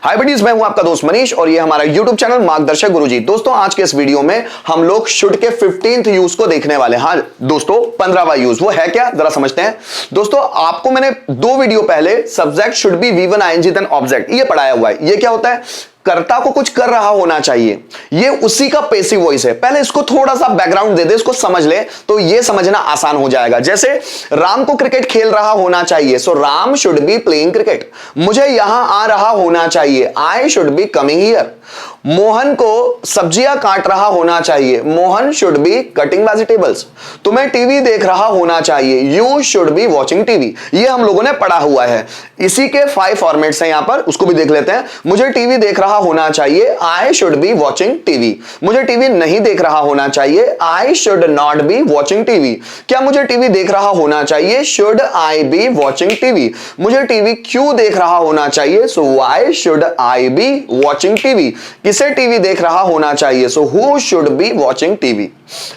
हाय buddies, मैं हूं आपका दोस्त मनीष और ये हमारा YouTube चैनल मार्गदर्शक गुरुजी। दोस्तों आज के इस वीडियो में हम लोग शुड के 15th यूज को देखने वाले हैं। हाँ दोस्तों, 15वां यूज वो है क्या, जरा समझते हैं। दोस्तों आपको मैंने 2 वीडियो पहले subject should be V1 ING then object ये पढ़ाया हुआ है। ये क्या होता है, कर्ता को कुछ कर रहा होना चाहिए, ये उसी का पैसिव वॉइस है। पहले इसको थोड़ा सा बैकग्राउंड दे दे, इसको समझ ले तो ये समझना आसान हो जाएगा। जैसे राम को क्रिकेट खेल रहा होना चाहिए, सो Ram should be playing cricket. मुझे यहां आ रहा होना चाहिए, I should be coming here. Mohan को सब्जियां काट रहा होना चाहिए, Mohan should be cutting vegetables. तुम्हें टीवी देख रहा होना चाहिए, you should be watching TV. ये हम लोगों ने पढ़ा हुआ है। इसी के 5 फॉर्मेट्स हैं यहां पर, उसको भी देख लेते हैं। मुझे टीवी देख रहा होना चाहिए, I should be watching TV. मुझे टीवी नहीं देख रहा होना चाहिए, I should not B watching TV. क्या मुझे टीवी देख रहा होना चाहिए, should I B watching TV. मुझे टीवी क्यों देख रहा होना चाहिए, so why should I B watching TV. किसे टीवी देख रहा होना चाहिए, so who should be watching TV.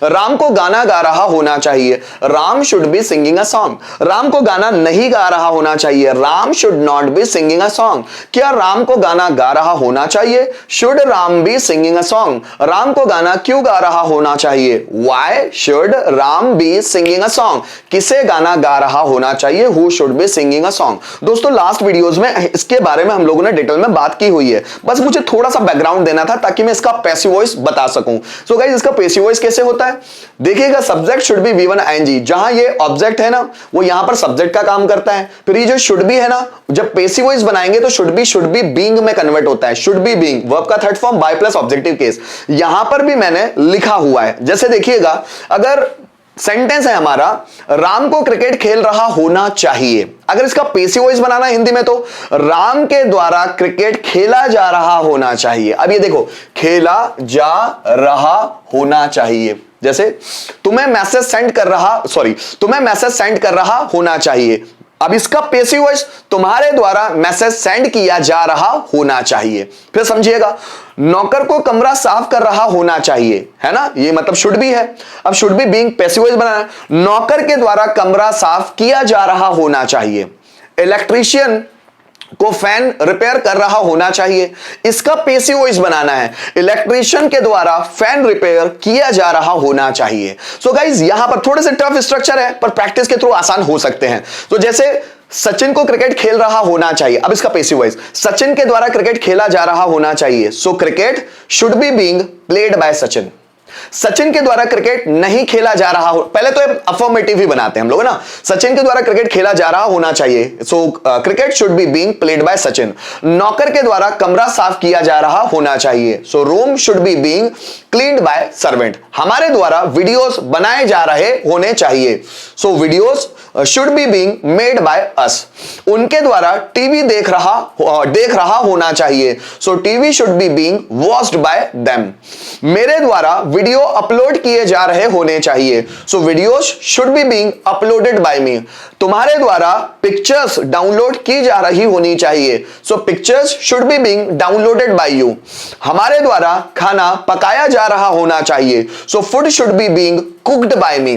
Ram को गाना गा रहा होना चाहिए, Ram should be singing a song. Ram को गाना नहीं गा रहा होना चाहिए, Ram should not be singing a song. क्या राम को गाना गा रहा होना चाहिए, should Ram be singing a song. Ram को गाना क्यों गा रहा होना चाहिए, why should Ram be singing a song. किसे गाना गा रहा होना चाहिए, who should be singing a song. दोस्तों लास्ट वीडियोस में इसके बारे में हम लोगों ने डिटेल में बात की हुई है, बस मुझे थोड़ा सा बैकग्राउंड देना था ताकि मैं इसका पैसिव वॉइस बता सकूं। सो गाइस, इसका पैसिव वॉइस कैसे होता है, देखिएगा। Subject should be V1 ING, जहां ये ऑब्जेक्ट है ना, वो यहां पर सब्जेक्ट का काम करता है। फिर ये जो शुड बी है ना, जब पैसिव वॉइस बनाएंगे तो शुड बी बीइंग में कन्वर्ट होता है। शुड बी बीइंग वर्ब का third form by plus objective case, यहां पर भी मैंने लिखा हुआ है। जैसे देखिएगा, अगर सेंटेंस है हमारा, राम को क्रिकेट खेल रहा होना चाहिए, अगर इसका पैसिव वॉइस बनाना है हिंदी में तो राम के द्वारा क्रिकेट खेला जा रहा होना चाहिए। अब ये देखो, खेला जा रहा होना चाहिए। जैसे तुम्हें मैसेज सेंड कर रहा होना चाहिए। अब इसका पैसिव वॉइस, तुम्हारे द्वारा मैसेज सेंड किया जा रहा होना चाहिए। फिर समझिएगा, नौकर को कमरा साफ कर रहा होना चाहिए, है ना, ये मतलब शुड बी है। अब should be being passive voice बनाना, नौकर के द्वारा कमरा साफ किया जा रहा होना चाहिए। इलेक्ट्रीशियन को फैन रिपेयर कर रहा होना चाहिए, इसका पैसिव वॉइस बनाना है। इलेक्ट्रीशियन के द्वारा फैन रिपेयर किया जा रहा होना चाहिए। सो गाइज, यहां पर थोड़े से टफ स्ट्रक्चर है पर प्रैक्टिस के थ्रू आसान हो सकते हैं। तो जैसे सचिन को क्रिकेट खेल रहा होना चाहिए, अब इसका पैसिव वॉइस, सचिन के द्वारा क्रिकेट खेला जा रहा होना चाहिए। So cricket should be being played by Sachin. Sachin के द्वारा क्रिकेट नहीं खेला जा रहा हो, पहले तो अफर्मेटिव ही बनाते हैं हम लोग ना। सचिन के द्वारा क्रिकेट खेला जा रहा होना चाहिए, so cricket should be being played by Sachin. नौकर के द्वारा कमरा साफ किया जा रहा होना चाहिए, so room should be being cleaned by servant. हमारे द्वारा वीडियोस बनाए जा रहे होने चाहिए, so videos should be being made by us. उनके द्वारा टीवी देख रहा होना चाहिए, so TV should be being watched by them. मेरे द्वारा वीडियो अपलोड किए जा रहे होने चाहिए, so videos should be being uploaded by me. तुम्हारे द्वारा पिक्चर्स डाउनलोड की जा रही होनी चाहिए, सो pictures should be being downloaded by you. हमारे द्वारा खाना पकाया जा रहा होना चाहिए, so food should be being cooked by me.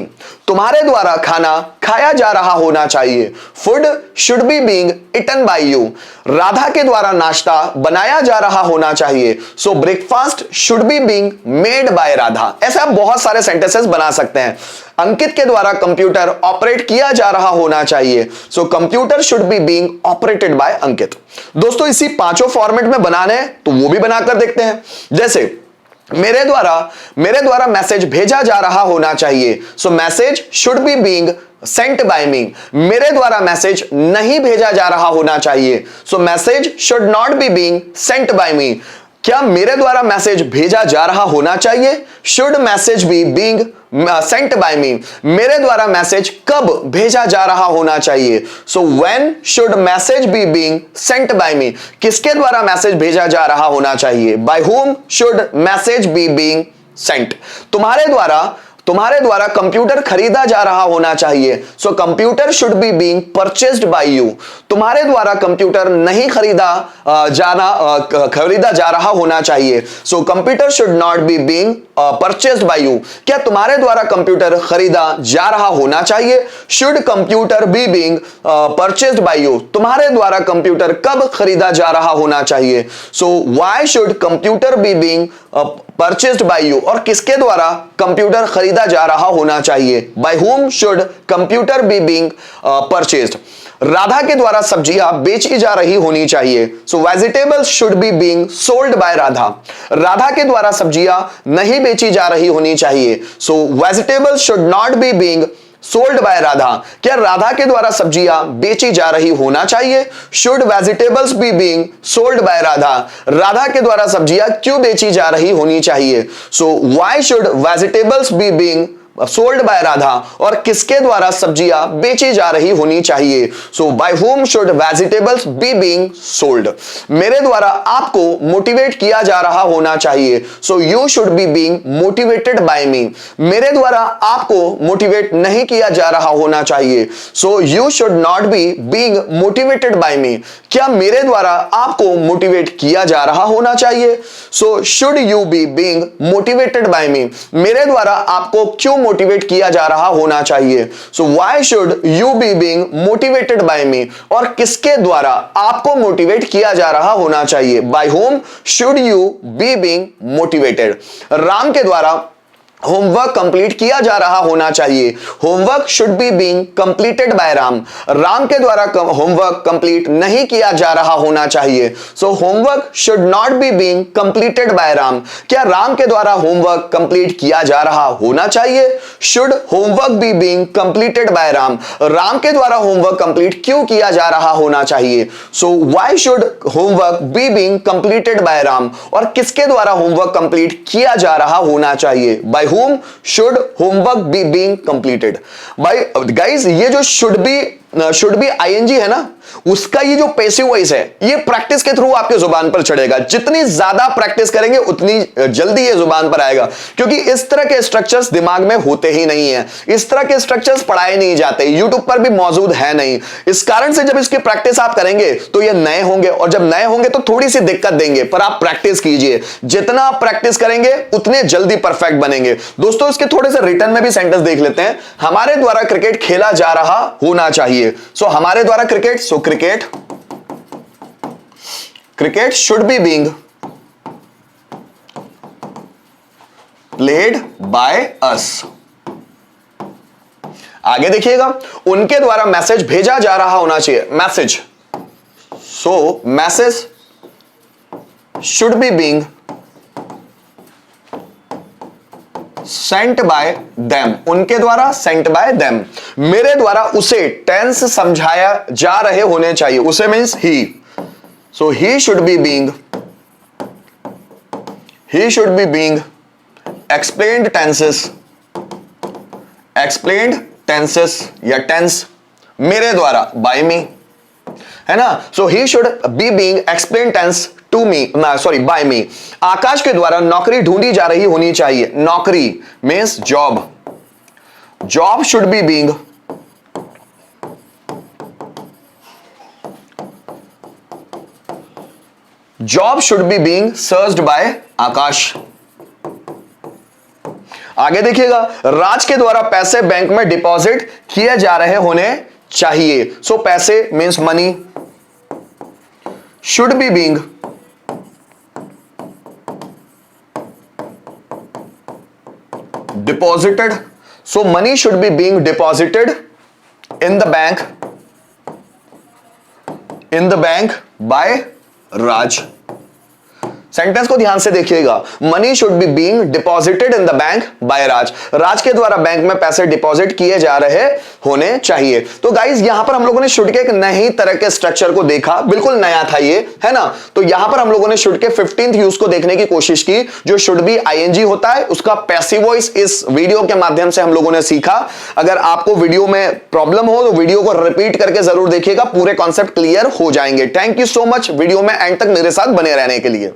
तुम्हारे द्वारा खाना खाया जा रहा होना चाहिए, food should be being eaten by you. Radha के द्वारा नाश्ता बनाया जा रहा होना चाहिए, so breakfast should be being made by Radha. ऐसे आप बहुत सारे सेंटेंसेस बना सकते हैं। अंकित के द्वारा कंप्यूटर ऑपरेट किया जा रहा होना चाहिए, so computer should be being operated by Ankit. दोस्तों इसी 5 फॉर्मेट में बनाने तो वो भी बनाकर देखते हैं। जैसे मेरे द्वारा मैसेज भेजा जा रहा होना चाहिए, so message should be being sent by me. मेरे द्वारा मैसेज नहीं भेजा जा रहा होना चाहिए, so message should not be being sent by me. क्या मेरे द्वारा मैसेज भेजा जा रहा होना चाहिए, should message be being sent by me. मेरे द्वारा मैसेज कब भेजा जा रहा होना चाहिए, so when should message be being sent by me. किसके द्वारा मैसेज भेजा जा रहा होना चाहिए, by whom should message be being sent. तुम्हारे द्वारा कंप्यूटर खरीदा जा रहा होना चाहिए। So computer should be being purchased by you. तुम्हारे द्वारा कंप्यूटर नहीं खरीदा जा रहा होना चाहिए। So computer should not be being purchased by you. क्या तुम्हारे द्वारा कंप्यूटर खरीदा जा रहा होना चाहिए। Should computer be being purchased by you. तुम्हारे द्वारा कंप्यूटर कब खरीदा जा रहा होना चाहिए। So why should computer be being purchased by you. और किसके द्वारा कंप्यूटर खरीदा जा रहा होना चाहिए। By whom should computer be being purchased. Radha के द्वारा सब्जियां बेची जा रही होनी चाहिए। So vegetables should be being sold by Radha. Radha के द्वारा सब्जियां नहीं बेची जा रही होनी चाहिए। So vegetables should not be being sold by Radha. क्या राधा के द्वारा सब्जियां बेची जा रही होना चाहिए। Should vegetables be being sold by Radha. Radha के द्वारा सब्जियां क्यों बेची जा रही होनी चाहिए। So why should vegetables be being sold by Radha. और किसके द्वारा सब्जियां बेची जा रही होनी चाहिए। So by whom should vegetables be being sold. मेरे द्वारा आपको मोटिवेट किया जा रहा होना चाहिए। So you should be being motivated by me. मेरे द्वारा आपको मोटिवेट नहीं किया जा रहा होना चाहिए। So you should not be being motivated by me. क्या मेरे द्वारा आपको मोटिवेट किया जा रहा होना चाहिए। So should you be being motivated by me. मेरे द्वारा आपको क्यों मोटिवेट किया जा रहा होना चाहिए। So why should you be being motivated by me. और किसके द्वारा आपको मोटिवेट किया जा रहा होना चाहिए। By whom should you be being motivated. Ram के द्वारा होमवर्क कंप्लीट किया जा रहा होना चाहिए। Homework should be being completed by Ram. Ram के द्वारा होमवर्क कंप्लीट नहीं किया जा रहा होना चाहिए। So homework should not be being completed by Ram. क्या राम के द्वारा होमवर्क कंप्लीट किया जा रहा होना चाहिए। Should homework be being completed by Ram. Ram के द्वारा होमवर्क कंप्लीट क्यों किया जा रहा होना चाहिए। So why should homework be being completed by Ram. और किसके द्वारा होमवर्क कंप्लीट किया जा रहा होना चाहिए। By whom should homework be being completed by guys। ये जो should be ing है ना, उसका ये जो पैसिव वॉइस है ये प्रैक्टिस के थ्रू आपके जुबान पर चढ़ेगा। जितनी ज्यादा प्रैक्टिस करेंगे उतनी जल्दी ये जुबान पर आएगा, क्योंकि इस तरह के स्ट्रक्चर्स दिमाग में होते ही नहीं है। इस तरह के स्ट्रक्चर्स पढ़ाए नहीं जाते, यूट्यूब पर भी मौजूद है नहीं। इस कारण से जब इसकी प्रैक्टिस आप करेंगे तो ये नए होंगे, और जब नए होंगे तो थोड़ी सी दिक्कत देंगे, पर आप प्रैक्टिस कीजिए। जितना आप प्रैक्टिस करेंगे उतने जल्दी परफेक्ट बनेंगे। दोस्तों इसके थोड़े से रिटर्न में भी सेंटेंस देख लेते हैं। हमारे द्वारा क्रिकेट खेला जा रहा होना चाहिए। सो हमारे द्वारा cricket, so cricket should be being played by us। आगे देखिएगा, उनके द्वारा मैसेज भेजा जा रहा होना चाहिए। Message, so message should be being sent by them. उनके द्वारा सेंट बाय देम। मेरे द्वारा उसे टेंस समझाया जा रहे होने चाहिए। उसे means he. So he should be being explained tenses या टेंस मेरे द्वारा, बाय मी, है ना। So he should be being explain tense to me, sorry by me. Akash के द्वारा नौकरी ढूंढी जा रही होनी चाहिए। नौकरी means job. Job should be being searched by Akash. आगे देखिएगा, राज के द्वारा पैसे बैंक में डिपॉजिट किए जा रहे होने चाहिए। सो पैसे means money should be being deposited। so money should be being deposited in the bank by Raj। Sentence को ध्यान से देखिएगा। Money should be being deposited in the bank by Raj. Raj के द्वारा बैंक में पैसे डिपॉजिट किए जा रहे होने चाहिए। तो गाइज यहां पर हम लोगों ने शुड के एक नई तरह के स्ट्रक्चर को देखा, बिल्कुल नया था ये, है ना। तो यहां पर हम लोगों ने शुड के 15th यूज को देखने की कोशिश की। जो शुड बी आईएनजी होता है उसका पैसिव वॉइस इस वीडियो के माध्यम से हम लोगों ने सीखा। अगर आपको वीडियो में प्रॉब्लम हो तो वीडियो को रिपीट करके जरूर देखिएगा, पूरे कॉन्सेप्ट क्लियर हो जाएंगे। Thank you so much video में एंड तक मेरे साथ बने रहने के लिए।